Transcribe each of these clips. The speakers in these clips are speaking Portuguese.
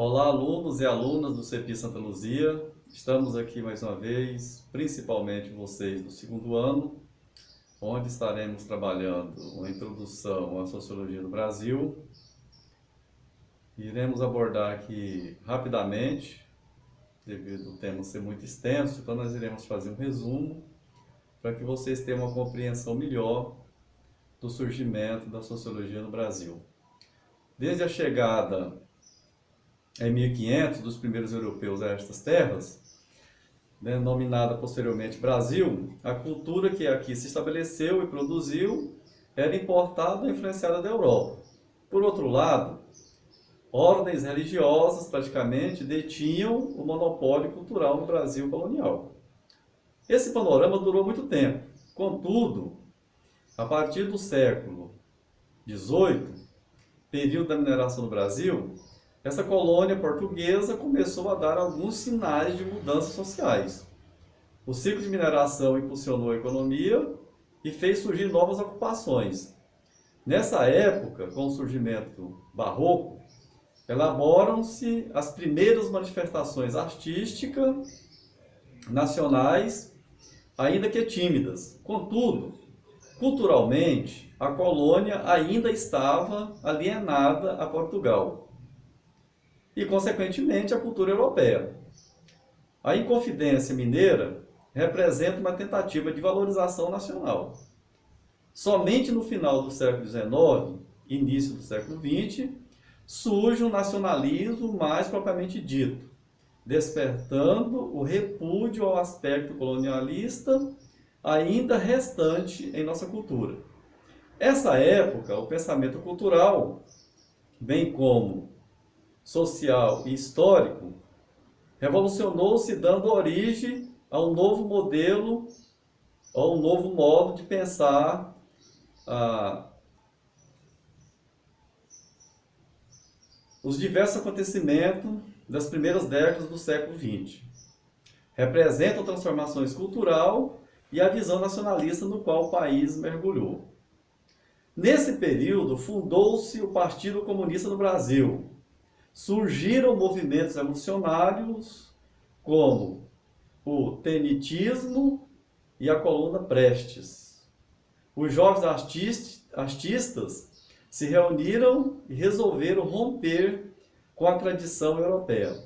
Olá, alunos e alunas do CEPI Santa Luzia. Estamos aqui mais uma vez, principalmente vocês do segundo ano, onde estaremos trabalhando uma introdução à sociologia do Brasil. Iremos abordar aqui rapidamente, devido ao tema ser muito extenso, então nós iremos fazer um resumo para que vocês tenham uma compreensão melhor do surgimento da sociologia no Brasil. Desde a chegada em 1500 dos primeiros europeus a estas terras, denominada posteriormente Brasil, a cultura que aqui se estabeleceu e produziu era importada e influenciada da Europa. Por outro lado, ordens religiosas praticamente detinham o monopólio cultural no Brasil colonial. Esse panorama durou muito tempo. Contudo, a partir do século XVIII, período da mineração do Brasil, essa colônia portuguesa começou a dar alguns sinais de mudanças sociais. O ciclo de mineração impulsionou a economia e fez surgir novas ocupações. Nessa época, com o surgimento barroco, elaboram-se as primeiras manifestações artísticas nacionais, ainda que tímidas. Contudo, culturalmente, a colônia ainda estava alienada a Portugal e, consequentemente, a cultura europeia. A Inconfidência Mineira representa uma tentativa de valorização nacional. Somente no final do século XIX, início do século XX, surge um nacionalismo mais propriamente dito, despertando o repúdio ao aspecto colonialista ainda restante em nossa cultura. Essa época, o pensamento cultural, bem como social e histórico, revolucionou-se, dando origem a um novo modelo, a um novo modo de pensar os diversos acontecimentos das primeiras décadas do século XX. Representam transformações cultural e a visão nacionalista no qual o país mergulhou. Nesse período, fundou-se o Partido Comunista do Brasil. Surgiram movimentos revolucionários como o tenitismo e a Coluna Prestes. Os jovens artistas se reuniram e resolveram romper com a tradição europeia.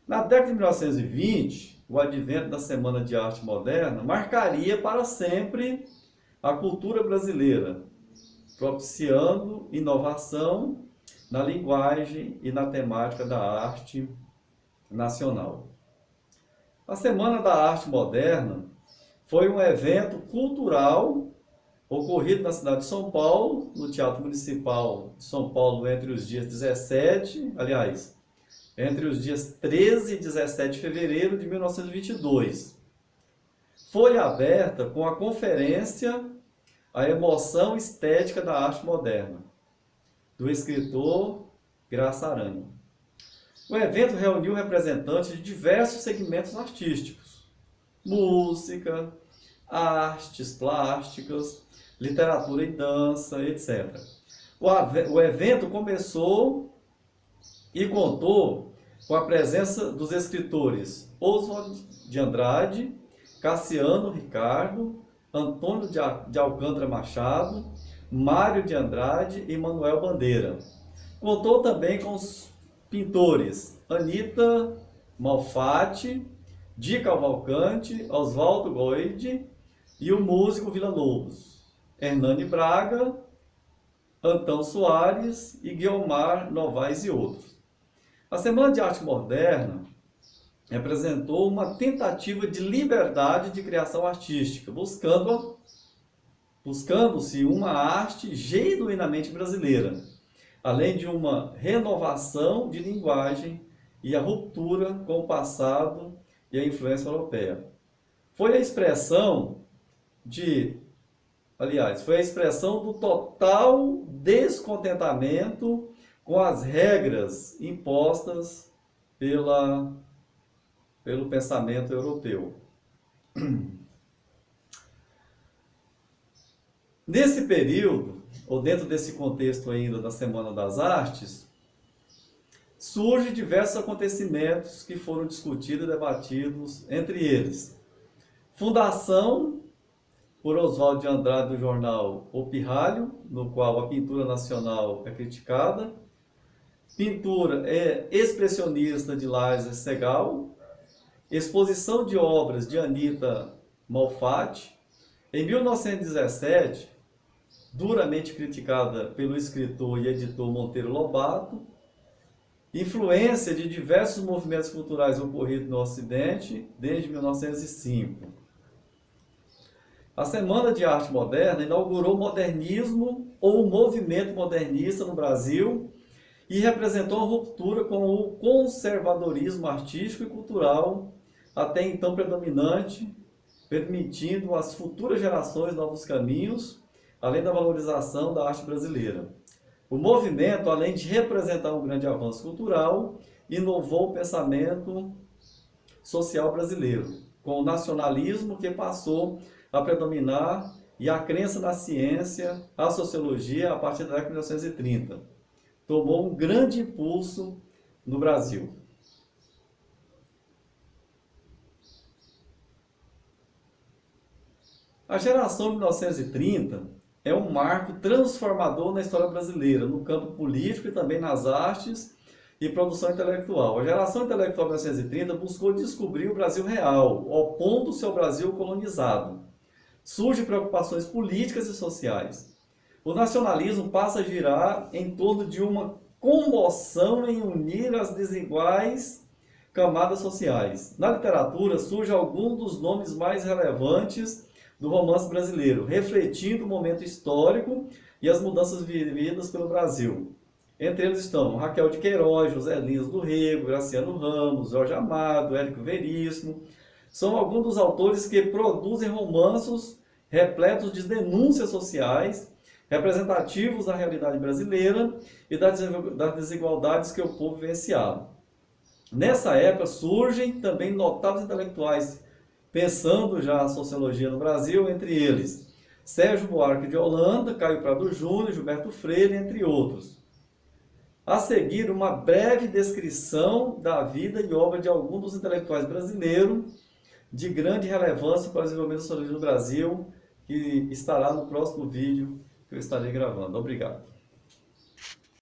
Na década de 1920, o advento da Semana de Arte Moderna marcaria para sempre a cultura brasileira, propiciando inovação na linguagem e na temática da arte nacional. A Semana da Arte Moderna foi um evento cultural ocorrido na cidade de São Paulo, no Teatro Municipal de São Paulo, entre os dias 13 e 17 de fevereiro de 1922. Foi aberta com a conferência A Emoção Estética da Arte Moderna, do escritor Graça Aranha. O evento reuniu representantes de diversos segmentos artísticos: música, artes plásticas, literatura e dança, etc. O evento começou e contou com a presença dos escritores Oswald de Andrade, Cassiano Ricardo, Antônio de Alcântara Machado, Mário de Andrade e Manuel Bandeira. Contou também com os pintores Anita Malfatti, Di Cavalcanti, Oswaldo Goide e o músico Vila Lobos, Hernani Braga, Antão Soares e Guiomar Novaes e outros. A Semana de Arte Moderna representou uma tentativa de liberdade de criação artística, buscando-se uma arte genuinamente brasileira, além de uma renovação de linguagem e a ruptura com o passado e a influência europeia. Foi a expressão do total descontentamento com as regras impostas pelo pensamento europeu. Nesse período, ou dentro desse contexto ainda da Semana das Artes, surgem diversos acontecimentos que foram discutidos e debatidos, entre eles: fundação por Oswaldo de Andrade do jornal O Pirralho, no qual a pintura nacional é criticada; pintura expressionista de Lázaro Segall; exposição de obras de Anita Malfatti. Em 1917, duramente criticada pelo escritor e editor Monteiro Lobato; influência de diversos movimentos culturais ocorridos no Ocidente desde 1905. A Semana de Arte Moderna inaugurou o modernismo ou o movimento modernista no Brasil e representou uma ruptura com o conservadorismo artístico e cultural até então predominante, permitindo às futuras gerações novos caminhos, além da valorização da arte brasileira. O movimento, além de representar um grande avanço cultural, inovou o pensamento social brasileiro, com o nacionalismo que passou a predominar e a crença na ciência, a sociologia, a partir da década de 1930. Tomou um grande impulso no Brasil. A geração de 1930 é um marco transformador na história brasileira, no campo político e também nas artes e produção intelectual. A geração intelectual de 1930 buscou descobrir o Brasil real, opondo-se ao Brasil colonizado. Surgem preocupações políticas e sociais. O nacionalismo passa a girar em torno de uma comoção em unir as desiguais camadas sociais. Na literatura surgem alguns dos nomes mais relevantes do romance brasileiro, refletindo o momento histórico e as mudanças vividas pelo Brasil. Entre eles estão Raquel de Queiroz, José Lins do Rego, Graciano Ramos, Jorge Amado, Érico Veríssimo. São alguns dos autores que produzem romances repletos de denúncias sociais, representativos da realidade brasileira e das desigualdades que o povo vivenciava. Nessa época surgem também notáveis intelectuais, pensando já a sociologia no Brasil, entre eles Sérgio Buarque de Holanda, Caio Prado Júnior, Gilberto Freire, entre outros. A seguir, uma breve descrição da vida e obra de alguns dos intelectuais brasileiros de grande relevância para o desenvolvimento da sociologia no Brasil, que estará no próximo vídeo que eu estarei gravando. Obrigado.